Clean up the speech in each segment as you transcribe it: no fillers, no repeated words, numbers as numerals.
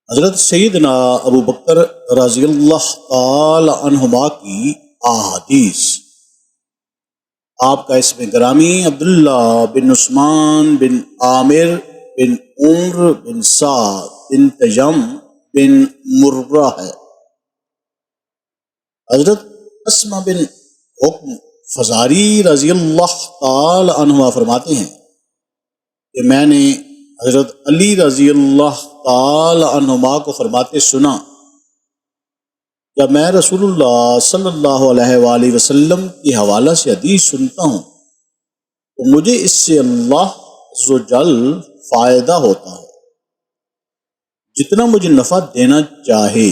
حضرت سیدنا ابو بکر رضی اللہ تعالی عنہما کی احادیث۔ آپ کا اسم گرامی عبداللہ بن عثمان بن عامر بن عمر بن سعد بن تیم بن مرہ ہے۔ حضرت اسما بن حکم فزاری رضی اللہ تعالی عنہ فرماتے ہیں کہ میں نے حضرت علی رضی اللہ تعالی عنہما کو فرماتے سنا، جب میں رسول اللہ صلی اللہ علیہ وآلہ وسلم کی حوالہ سے حدیث سنتا ہوں تو مجھے اس سے اللہ عز و جل فائدہ ہوتا ہے جتنا مجھے نفع دینا چاہے۔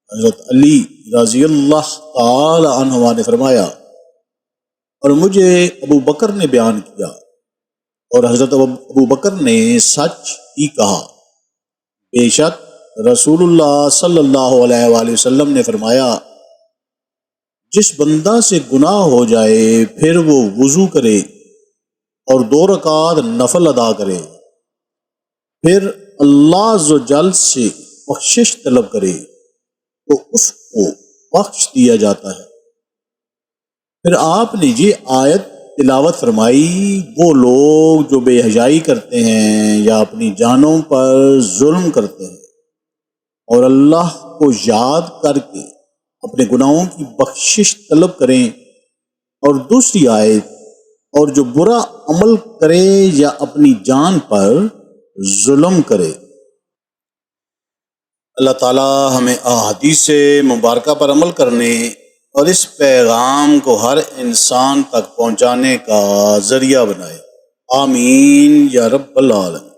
حضرت علی رضی اللہ تعالی عنہ نے فرمایا اور مجھے ابو بکر نے بیان کیا، اور حضرت ابو بکر نے سچ ہی کہا، بے شک رسول اللہ صلی اللہ علیہ وآلہ وسلم نے فرمایا، جس بندہ سے گناہ ہو جائے پھر وہ وضو کرے اور 2 رکعت نفل ادا کرے، پھر اللہ عز و جل سے بخشش طلب کرے تو اس کو بخش دیا جاتا ہے۔ پھر آپ نے یہ آیت تلاوت فرمائی، وہ لوگ جو بے حیائی کرتے ہیں یا اپنی جانوں پر ظلم کرتے ہیں اور اللہ کو یاد کر کے اپنے گناہوں کی بخشش طلب کریں، اور دوسری آیت، اور جو برا عمل کرے یا اپنی جان پر ظلم کرے۔ اللہ تعالی ہمیں احادیث مبارکہ پر عمل کرنے اور اس پیغام کو ہر انسان تک پہنچانے کا ذریعہ بنائے، آمین یا رب العالمین۔